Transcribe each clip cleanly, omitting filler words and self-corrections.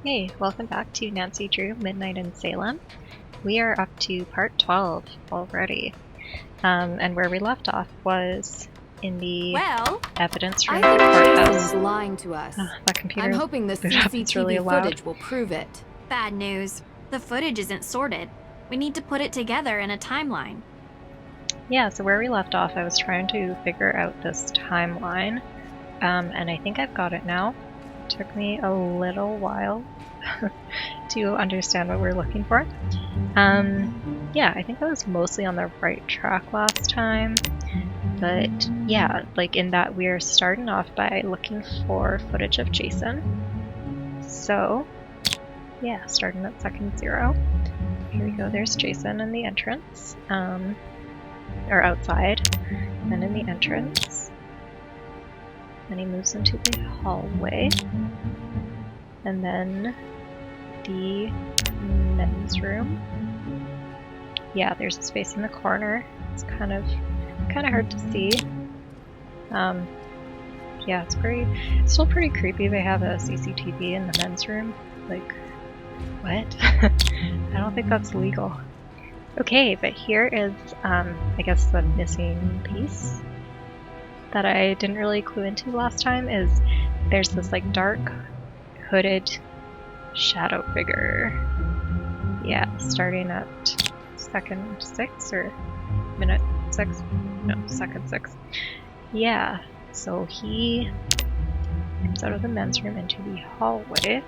Hey, welcome back to Nancy Drew Midnight in Salem. We are up to part 12 already. And where we left off was in the evidence room I of the think courthouse. Jason's lying to us. My computer I'm hoping the CCTV footage will prove it. Bad news. The footage isn't sorted. We need to put it together in a timeline. Yeah, so where we left off, I was trying to figure out this timeline. And I think I've got it now. It took me a little while to understand what we're looking for. Yeah, I think I was mostly on the right track last time. But yeah, like in that we're starting off by looking for footage of Jason. So yeah, starting at second 0. Here we go, there's Jason in the entrance. Or outside, and in the entrance. Then he moves into the hallway. And then the men's room. Yeah, there's a space in the corner. It's kind of hard to see. Yeah, it's still pretty creepy. They have a CCTV in the men's room. Like, what? I don't think that's legal. Okay, but here is, I guess the missing piece that I didn't really clue into last time is there's this like dark hooded shadow figure. Yeah, starting at second 6 or minute 6? No, second 6. Yeah, so he comes out of the men's room into the hallway.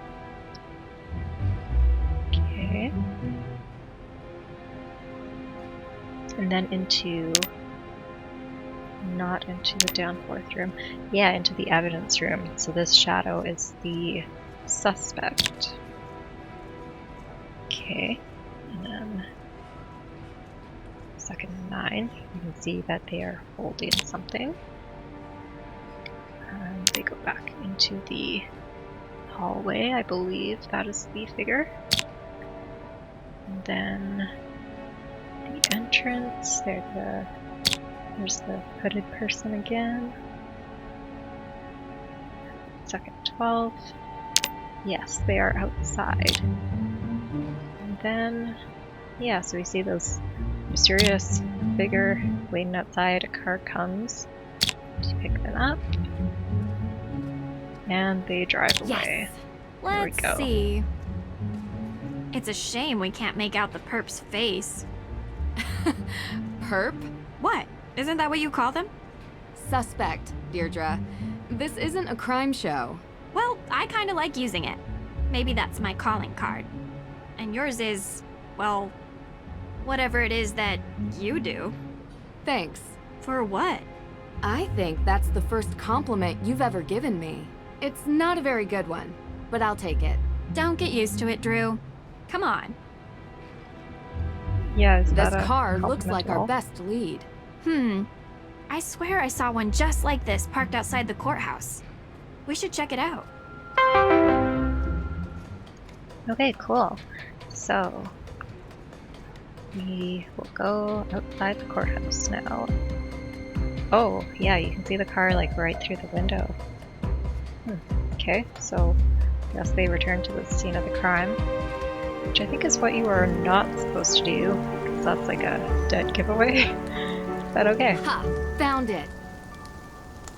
Okay. And then not into the down 4th room. Yeah, into the evidence room. So this shadow is the suspect. Okay, and then second 9, you can see that they are holding something. And they go back into the hallway, I believe that is the figure. And then the entrance, there's the hooded person again. Second 12. Yes, they are outside. And then, yeah, so we see those mysterious figure waiting outside. A car comes to pick them up. And they drive away. There we go. Let's see. It's a shame we can't make out the perp's face. Perp? What? Isn't that what you call them? Suspect, Deirdre. This isn't a crime show. Well, I kinda like using it. Maybe that's my calling card. And yours is, well, whatever it is that you do. Thanks. For what? I think that's the first compliment you've ever given me. It's not a very good one, but I'll take it. Don't get used to it, Drew. Come on. Yeah, is this that car looks like our best lead. I swear I saw one just like this parked outside the courthouse. We should check it out. Okay, cool. So, we will go outside the courthouse now. Oh, yeah, you can see the car like right through the window. Okay, so I guess they return to the scene of the crime, which I think is what you are not supposed to do, because that's like a dead giveaway. Is that okay? Ha! Found it!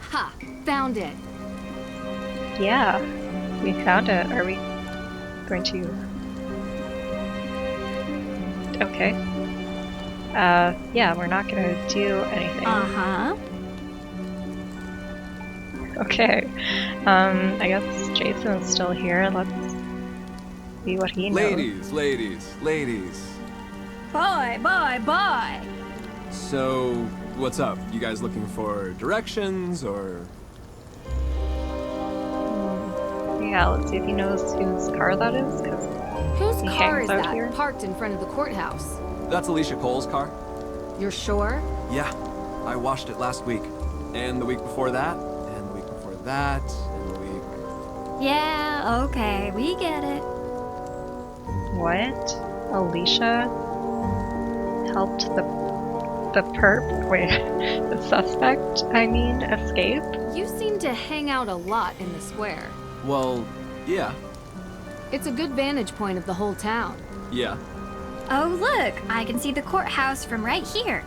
Ha! Found it! Yeah, we found it. Are we going to... Okay. Yeah, we're not gonna do anything. Uh-huh. Okay. I guess Jason's still here. Let's see what he knows. Ladies. Boy. So, what's up? You guys looking for directions, or...? Yeah, let's see if he knows whose car that is, because Whose he car hangs is out that here. parked in front of the courthouse? That's Alicia Cole's car. You're sure? Yeah, I washed it last week. And the week before that, and the week before that, and the week... Yeah, okay, we get it. What? Alicia helped the perp, wait, the suspect, I mean, escape? You seem to hang out a lot in the square. Well, yeah. It's a good vantage point of the whole town. Yeah. Oh, look, I can see the courthouse from right here.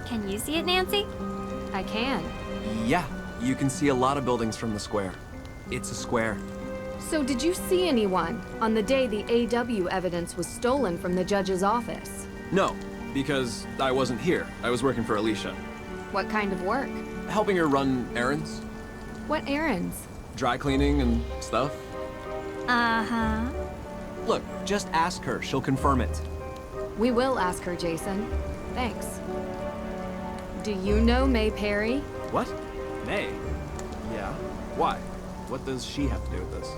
Can you see it, Nancy? I can. Yeah, you can see a lot of buildings from the square. It's a square. So did you see anyone on the day the AW evidence was stolen from the judge's office? No, because I wasn't here. I was working for Alicia. What kind of work? Helping her run errands. What errands? Dry cleaning and stuff. Uh-huh. Look, just ask her. She'll confirm it. We will ask her, Jason. Thanks. Do you know May Perry? What? May? Yeah. Why? What does she have to do with this?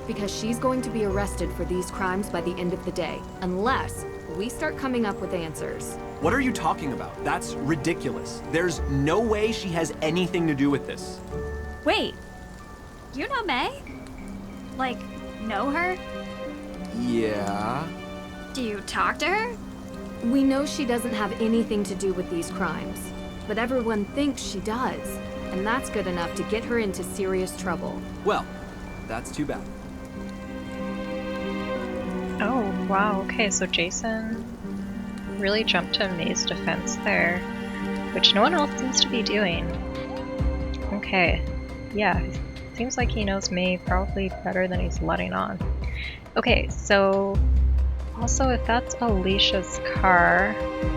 Because she's going to be arrested for these crimes by the end of the day, unless we start coming up with answers. What are you talking about? That's ridiculous. There's no way she has anything to do with this. Wait, you know May? Like, know her? Yeah. Do you talk to her? We know she doesn't have anything to do with these crimes, but everyone thinks she does, and that's good enough to get her into serious trouble. Well, that's too bad. Oh, wow. Okay, so Jason really jumped to May's defense there, which no one else seems to be doing. Okay. Yeah, seems like he knows May probably better than he's letting on. Okay, so also if that's Alicia's car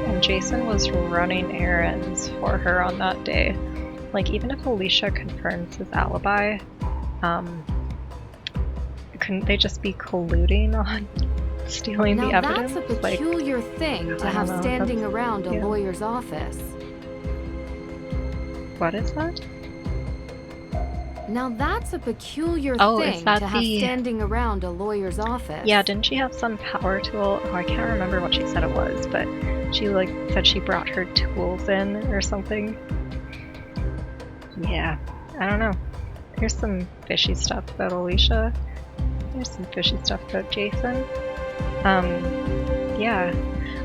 and Jason was running errands for her on that day, like even if Alicia confirms his alibi, couldn't they just be colluding on stealing the evidence? Now that's a peculiar thing to have standing around a lawyer's office. What is that? Now that's a peculiar Oh, thing is that to have the... standing around a lawyer's office. Yeah, didn't she have some power tool? Oh, I can't remember what she said it was, but she like said she brought her tools in or something. Yeah, I don't know. There's some fishy stuff about Alicia. There's some fishy stuff about Jason. Yeah.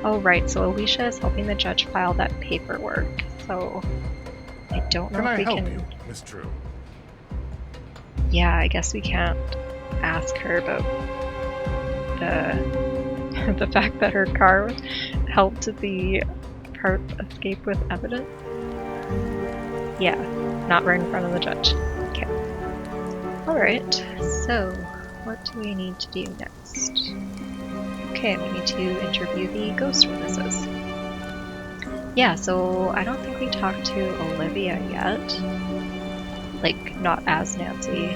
Oh, right, so Alicia is helping the judge file that paperwork, so I don't know if we can... Can I help you, Miss True? Yeah, I guess we can't ask her about the fact that her car helped the part escape with evidence. Yeah, not right in front of the judge. Okay. Alright, so what do we need to do next? Okay, we need to interview the ghost witnesses. Yeah, so I don't think we talked to Olivia yet. Like, not as Nancy.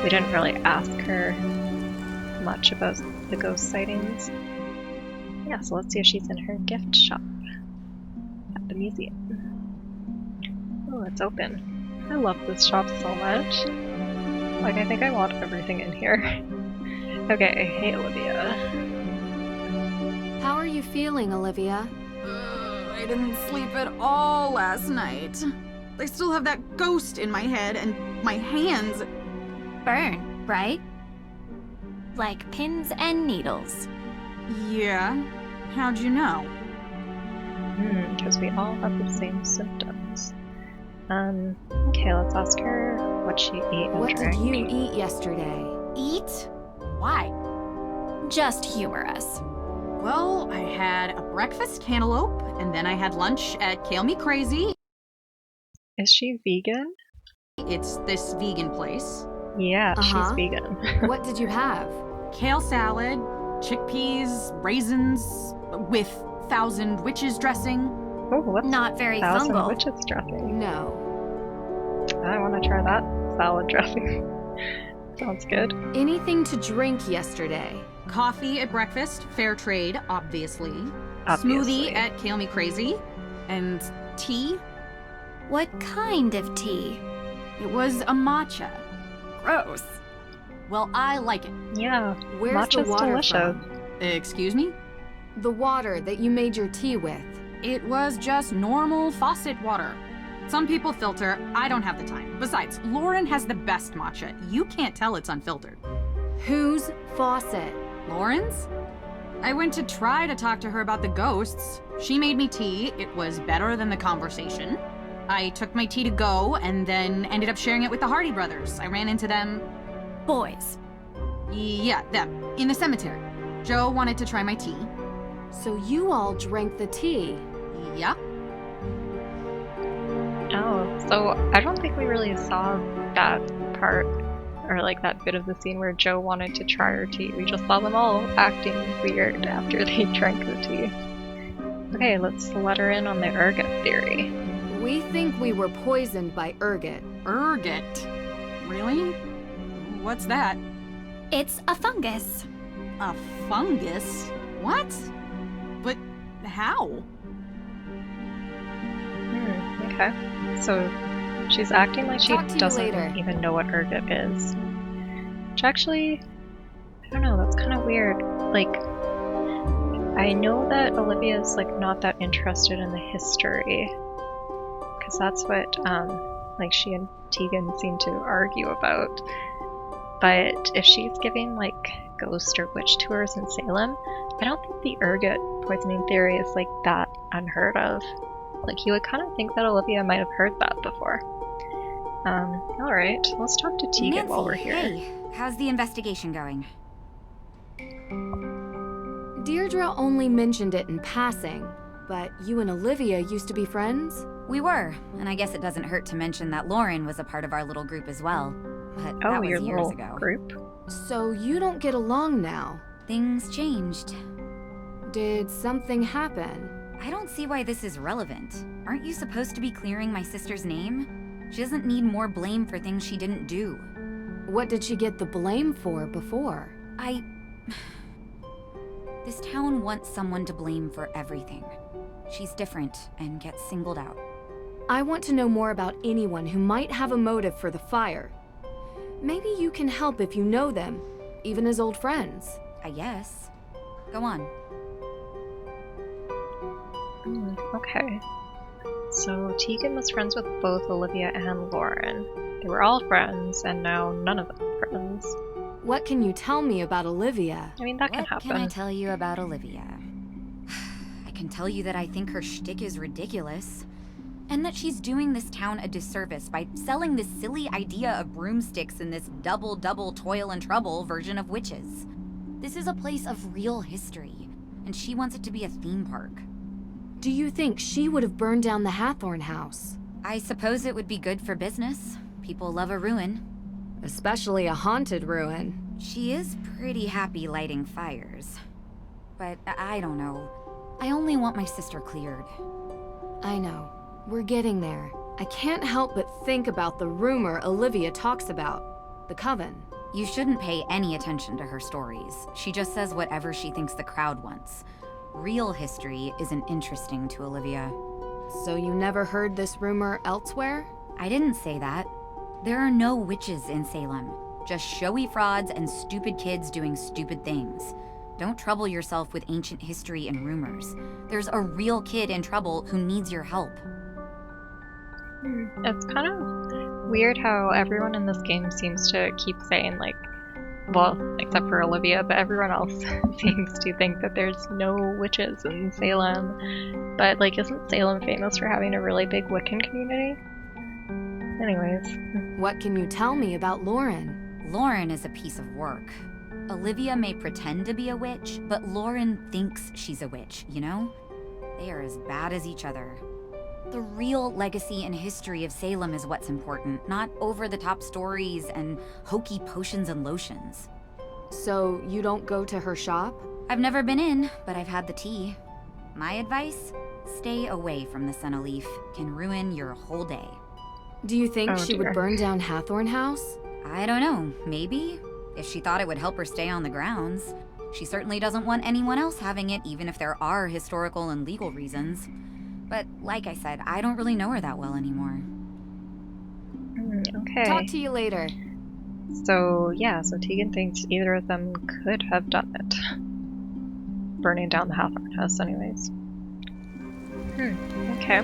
We didn't really ask her much about the ghost sightings. Yeah, so let's see if she's in her gift shop at the museum. Oh, it's open. I love this shop so much. Like, I think I want everything in here. Okay, hey Olivia. How are you feeling, Olivia? I didn't sleep at all last night. I still have that ghost in my head and my hands. Burn, right? Like pins and needles. Yeah? How'd you know? Because we all have the same symptoms. Okay, let's ask her what she ate and What drank. did you eat yesterday? Eat? Why? Just humor us. Well, I had a breakfast cantaloupe, and then I had lunch at Kale Me Crazy. Is she vegan? It's this vegan place. Yeah, she's Uh-huh. vegan. What did you have? Kale salad, chickpeas, raisins, with Thousand Witches dressing. Oh, what's Not very Thousand fungal. Witches dressing? No. I want to try that salad dressing. Sounds good. Anything to drink yesterday? Coffee at breakfast, fair trade, obviously. Obviously. Smoothie at Kale Me Crazy. And tea? What kind of tea? It was a matcha. Gross. Well, I like it. Yeah, Where's matcha's the water delicious. from? Excuse me? The water that you made your tea with. It was just normal faucet water. Some people filter, I don't have the time. Besides, Lauren has the best matcha. You can't tell it's unfiltered. Whose faucet? Lauren's? I went to try to talk to her about the ghosts. She made me tea. It was better than the conversation. I took my tea to go and then ended up sharing it with the Hardy brothers. I ran into them. Boys. Yeah, them. In the cemetery. Joe wanted to try my tea. So you all drank the tea. Yep. Oh, so I don't think we really saw that part, or like that bit of the scene where Joe wanted to try her tea. We just saw them all acting weird after they drank the tea. Okay, let's let her in on the ergot theory. We think we were poisoned by ergot. Ergot? Really? What's that? It's a fungus. A fungus? What? But how? Okay. So she's acting like she Talk to you doesn't later. even know what ergot is. Which actually, I don't know, that's kind of weird. Like, I know that Olivia's like not that interested in the history, because that's what like she and Tegan seem to argue about. But if she's giving like ghost or witch tours in Salem, I don't think the ergot poisoning theory is like that unheard of. Like, you would kind of think that Olivia might have heard that before. Alright, let's talk to Tegan Nancy, while we're here. Hey, how's the investigation going? Deirdre only mentioned it in passing, but you and Olivia used to be friends? We were, and I guess it doesn't hurt to mention that Lauren was a part of our little group as well. But that was your years little ago. group? So you don't get along now. Things changed. Did something happen? I don't see why this is relevant. Aren't you supposed to be clearing my sister's name? She doesn't need more blame for things she didn't do. What did she get the blame for before? This town wants someone to blame for everything. She's different and gets singled out. I want to know more about anyone who might have a motive for the fire. Maybe you can help if you know them, even as old friends. I guess. Go on. Okay. So Tegan was friends with both Olivia and Lauren. They were all friends, and now none of them are friends. What can you tell me about Olivia? I mean, that can What happen. can I tell you about Olivia? I can tell you that I think her shtick is ridiculous. And that she's doing this town a disservice by selling this silly idea of broomsticks in this double toil and trouble version of witches. This is a place of real history, and she wants it to be a theme park. Do you think she would have burned down the Hathorn house? I suppose it would be good for business. People love a ruin. Especially a haunted ruin. She is pretty happy lighting fires. But I don't know. I only want my sister cleared. I know. We're getting there. I can't help but think about the rumor Olivia talks about. The coven. You shouldn't pay any attention to her stories. She just says whatever she thinks the crowd wants. Real history isn't interesting to Olivia. So you never heard this rumor elsewhere? I didn't say that. There are no witches in Salem. Just showy frauds and stupid kids doing stupid things. Don't trouble yourself with ancient history and rumors. There's a real kid in trouble who needs your help. It's kind of weird how everyone in this game seems to keep saying, like, well, except for Olivia, but everyone else seems to think that there's no witches in Salem. But, like, isn't Salem famous for having a really big Wiccan community? Anyways. What can you tell me about Lauren? Lauren is a piece of work. Olivia may pretend to be a witch, but Lauren thinks she's a witch, you know? They are as bad as each other. The real legacy and history of Salem is what's important, not over-the-top stories and hokey potions and lotions. So you don't go to her shop? I've never been in, but I've had the tea. My advice? Stay away from the Sunaleaf. Can ruin your whole day. Do you think Oh, she dear. would burn down Hathorn House? I don't know, maybe? If she thought it would help her stay on the grounds. She certainly doesn't want anyone else having it, even if there are historical and legal reasons. But like I said, I don't really know her that well anymore. Okay. Talk to you later. So, yeah, so Tegan thinks either of them could have done it. Burning down the Hathorn house, anyways. Okay.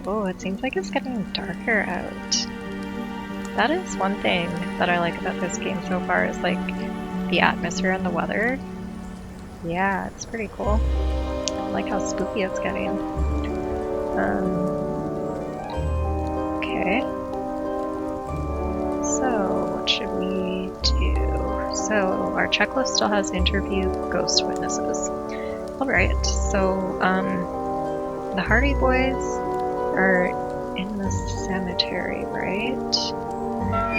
Oh, it seems like it's getting darker out. That is one thing that I like about this game so far, is like the atmosphere and the weather. Yeah, it's pretty cool. I like how spooky it's getting. Okay. So, So our checklist still has interview ghost witnesses. Alright, so the Hardy Boys are in the cemetery, right?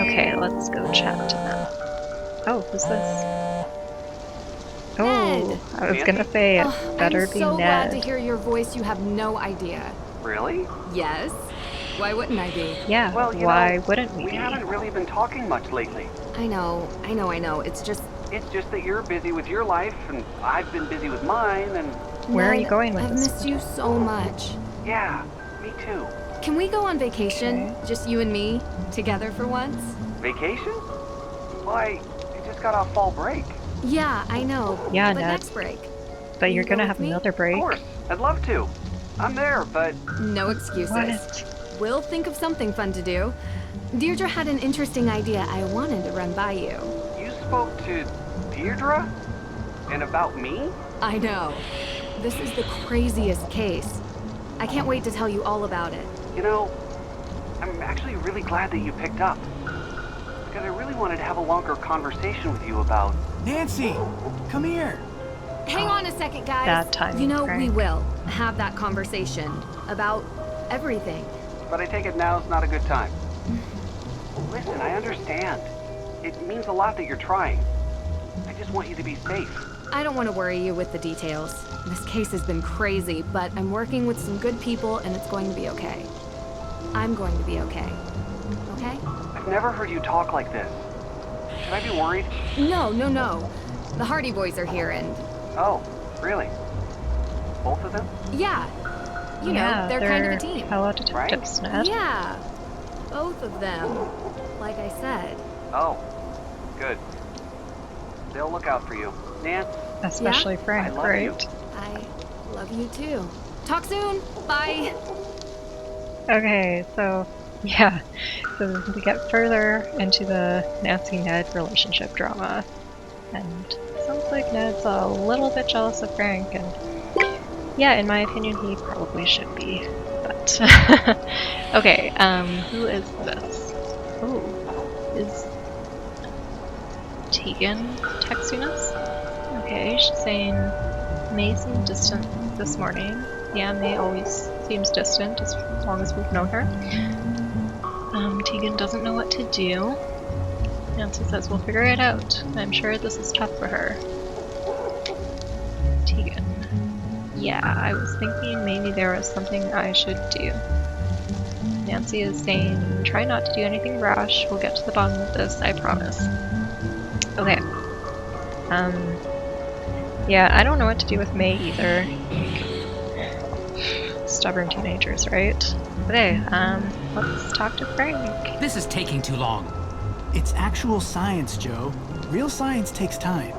Okay, let's go chat to them. Oh, who's this? Oh, Ned! I was gonna say it better I'm be so Ned. glad to hear your voice. You have no idea. Really? Yes? Why wouldn't I be? Yeah, Well, you why know, wouldn't we we be? haven't really been talking much lately. I know. It's just... It's just that you're busy with your life, and I've been busy with mine, and Where are Ned, you going with I've this? missed you so much. yeah, me too. Can we go on vacation? Okay. Just you and me? Together for once? Vacation? Why, you just got off fall break. Yeah, I know. Yeah, but Ned. next break. But Will you're you gonna go have with me? another break? Of course, I'd love to. I'm there, but No excuses. What? We'll think of something fun to do. Deirdre had an interesting idea I wanted to run by you. you spoke to Deirdre? And about me? I know. This is the craziest case. I can't wait to tell you all about it. You know, I'm actually really glad that you picked up. Because I really wanted to have a longer conversation with you about... Nancy, come here. Hang on a second, guys. Bad timing, You know, we Frank. will have that conversation about everything. But I take it now's not a good time. Listen, I understand. It means a lot that you're trying. I just want you to be safe. I don't want to worry you with the details. This case has been crazy, but I'm working with some good people and it's going to be okay. I'm going to be okay. Okay? I've never heard you talk like this. Should I be worried? No. The Hardy Boys are here and... Oh, really? Both of them? Yeah. You Yeah, know, they're kind of a team. Fellow detectives, Ned. Yeah. Both of them. Like I said. Oh, good. They'll look out for you. Nance, Especially Frank, I love right? you. I love you too. Talk soon. Bye. Okay, so yeah, so we get further into the Nancy-Ned relationship drama, and it sounds like Ned's a little bit jealous of Frank, and yeah, in my opinion, he probably should be. But okay, who is this? Oh, is Tegan texting us? Okay, she's saying May seemed distant this morning. Yeah, May always seems distant as long as we've known her. Tegan doesn't know what to do. Nancy says we'll figure it out. I'm sure this is tough for her. Tegan. Yeah, I was thinking maybe there was something I should do. Nancy is saying, try not to do anything rash. We'll get to the bottom of this, I promise. Okay. Yeah, I don't know what to do with May either. Stubborn teenagers, right? Okay, let's talk to Frank. This is taking too long. It's actual science, Joe. Real science takes time.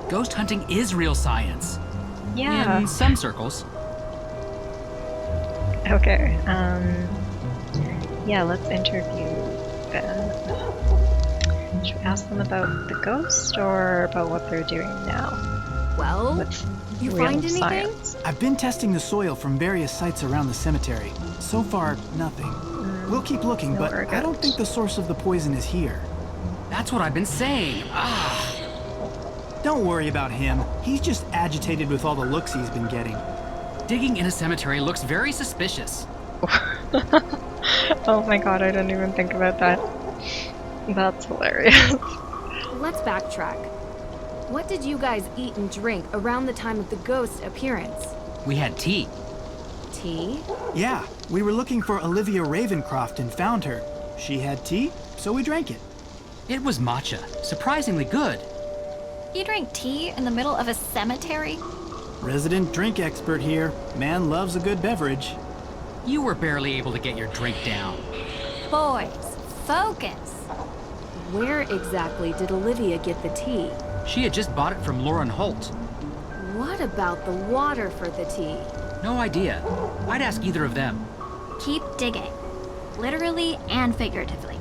Ghost hunting is real science. Yeah. In some circles. Okay, yeah, let's interview them. Should we ask them about the ghost or about what they're doing now? Well, With you real find anything? science. I've been testing the soil from various sites around the cemetery. So far, nothing. We'll keep looking, No but ergot. I don't think the source of the poison is here. That's what I've been saying. Don't worry about him. He's just agitated with all the looks he's been getting. Digging in a cemetery looks very suspicious. Oh my god, I didn't even think about that. That's hilarious. Let's backtrack. What did you guys eat and drink around the time of the ghost appearance? We had tea. Tea? Yeah, we were looking for Olivia Ravencroft and found her. She had tea, so we drank it. It was matcha. Surprisingly good. You drink tea in the middle of a cemetery? Resident drink expert here. Man loves a good beverage. You were barely able to get your drink down. Boys, focus. Where exactly did Olivia get the tea? She had just bought it from Lauren Holt. What about the water for the tea? No idea. I'd ask either of them. Keep digging. Literally and figuratively.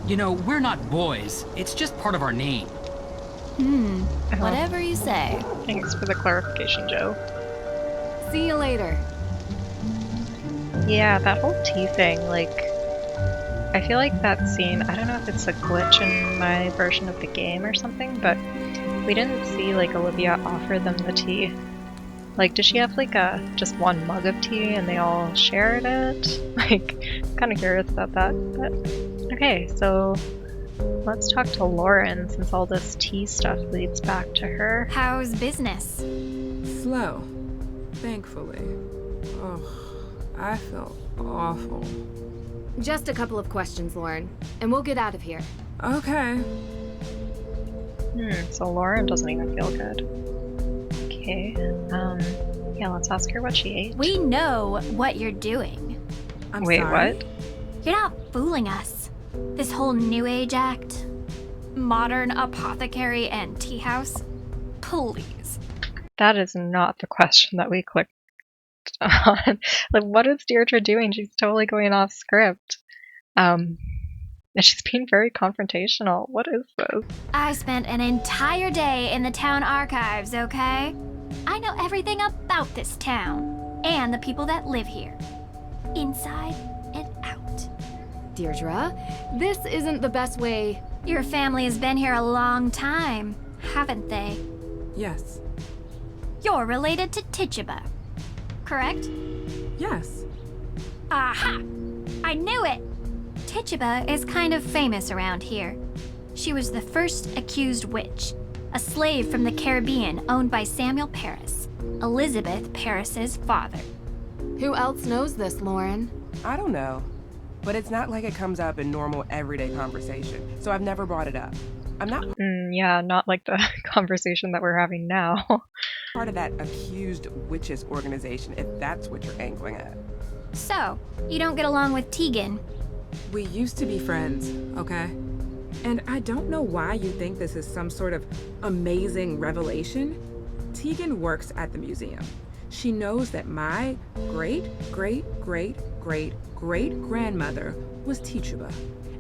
You know, we're not boys. It's just part of our name. Whatever you say. Thanks for the clarification, Joe. See you later. Yeah, that whole tea thing, like, I feel like that scene, I don't know if it's a glitch in my version of the game or something, but we didn't see like Olivia offer them the tea. Like, did she have like just one mug of tea and they all shared it? Like, I'm kind of curious about that. But okay, so let's talk to Lauren since all this tea stuff leads back to her. How's business? Slow, thankfully. Oh, I felt awful. Just a couple of questions, Lauren, and we'll get out of here. Okay. So Lauren doesn't even feel good. Okay, yeah, let's ask her what she ate. We know what you're doing. I'm Wait, sorry. what? You're not fooling us. This whole New Age act, modern apothecary and tea house, please. That is not the question that we clicked on. Like, what is Deirdre doing? She's totally going off script. And she's being very confrontational. What is this? I spent an entire day in the town archives, okay? I know everything about this town and the people that live here, inside and out. Deirdre, this isn't the best way. Your family has been here a long time, haven't they? Yes. You're related to Tituba, correct? Yes. Aha! I knew it! Tituba is kind of famous around here. She was the first accused witch, a slave from the Caribbean owned by Samuel Paris, Elizabeth Paris's father. Who else knows this, Lauren? I don't know. But it's not like it comes up in normal everyday conversation, so I've never brought it up. I'm not Yeah, not like the conversation that we're having now. part of that accused witches organization, if that's what you're angling at. So, you don't get along with Tegan. We used to be friends, okay? And I don't know why you think this is some sort of amazing revelation. Tegan works at the museum. She knows that my great-great-great-great-great-grandmother was Tituba.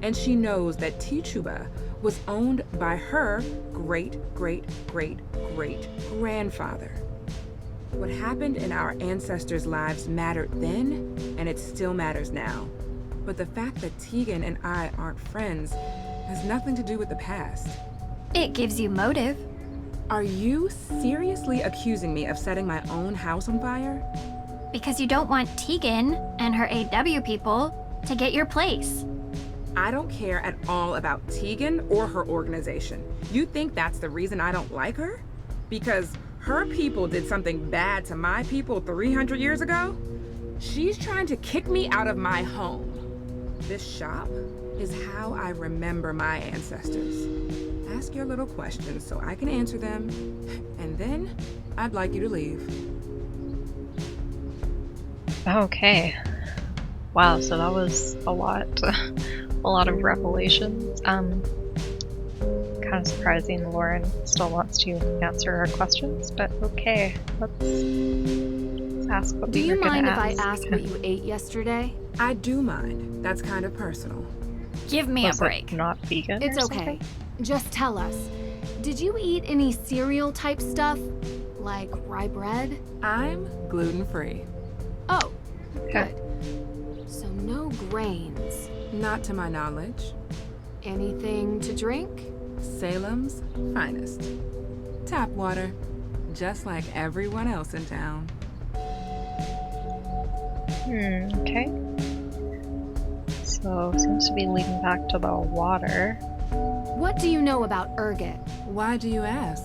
And she knows that Tituba was owned by her great-great-great-great-grandfather. What happened in our ancestors' lives mattered then, and it still matters now. But the fact that Tegan and I aren't friends has nothing to do with the past. It gives you motive. Are you seriously accusing me of setting my own house on fire? Because you don't want Tegan and her AW people to get your place. I don't care at all about Tegan or her organization. You think that's the reason I don't like her? Because her people did something bad to my people 300 years ago? She's trying to kick me out of my home. This shop is how I remember my ancestors. Ask your little questions so I can answer them, and then I'd like you to leave. Okay. Wow, so that was a lot. A lot of revelations. Kind of surprising Lauren still wants to answer our questions, but okay. Let's ask what Do we you were gonna mind if I ask. ask what you ate yesterday? I do mind. That's kind of personal. Give me Was a break. it not vegan? It's or okay. something? Just tell us. Did you eat any cereal type stuff? Like rye bread? I'm gluten-free. Oh, Okay. good. So no grains. Not to my knowledge. Anything to drink? Salem's finest. Tap water, just like everyone else in town. Okay. So, seems to be leading back to the water. What do you know about ergot? Why do you ask?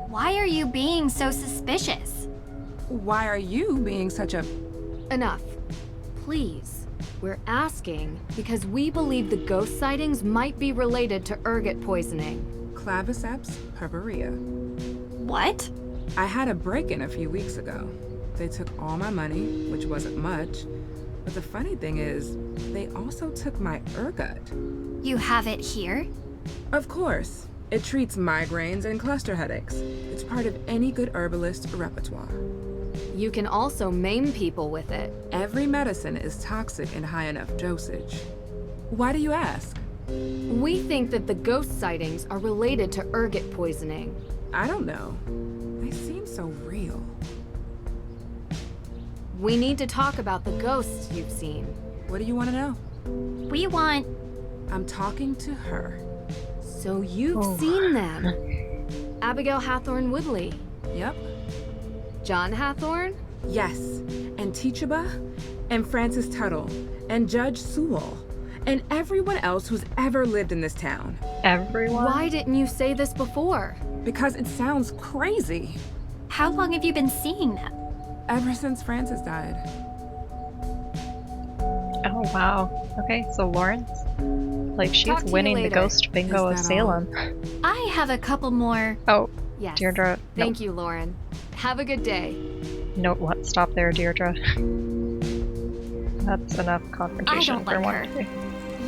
Why are you being so suspicious? Why are you being such a... Enough. Please. We're asking because we believe the ghost sightings might be related to ergot poisoning. Claviceps purpurea. What? I had a break-in a few weeks ago. They took all my money, which wasn't much. But the funny thing is, they also took my ergot. You have it here? Of course. It treats migraines and cluster headaches. It's part of any good herbalist repertoire. You can also maim people with it. Every medicine is toxic in high enough dosage. Why do you ask? We think that the ghost sightings are related to ergot poisoning. I don't know. They seem so real. We need to talk about the ghosts you've seen. What do you want to know? We want... I'm talking to her. So you've seen them. Abigail Hathorne Woodley. Yep. John Hathorne? Yes. And Teachaba, and Francis Tuttle, and Judge Sewell, and everyone else who's ever lived in this town. Everyone? Why didn't you say this before? Because it sounds crazy. How long have you been seeing them? Ever since Francis died. Oh, wow. Okay, so Lawrence? Like, she's Talk to you winning the later. ghost bingo of Is that Salem. I have a couple more... Oh, Yes. Deirdre. Thank you, Lauren. Have a good day. No, what? Stop there, Deirdre. That's enough confrontation I don't for like one her. day.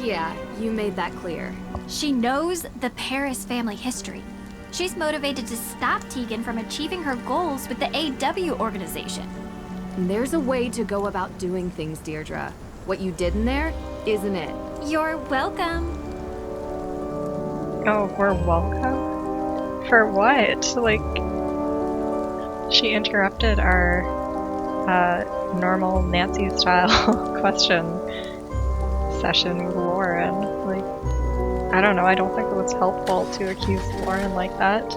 Yeah, you made that clear. She knows the Paris family history. She's motivated to stop Tegan from achieving her goals with the AW organization. There's a way to go about doing things, Deirdre. What you did in there isn't it. You're welcome. Oh, we're welcome? For what? Like, she interrupted our normal Nancy-style question session with Lauren. Like, I don't know, I don't think it was helpful to accuse Lauren like that.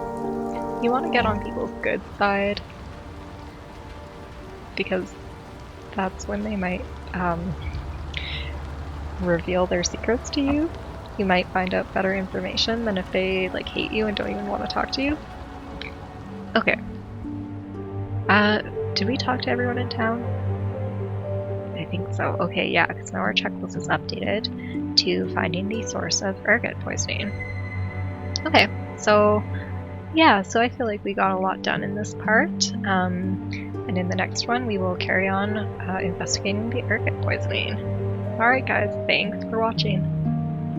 You want to get on people's good side, because that's when they might reveal their secrets to you. You might find out better information than if they like hate you and don't even want to talk to you. Okay. Did we talk to everyone in town? I think so. Okay, yeah, because now our checklist is updated to finding the source of ergot poisoning. Okay, so yeah, so I feel like we got a lot done in this part. And in the next one, we will carry on investigating the ergot poisoning. Alright guys, thanks for watching.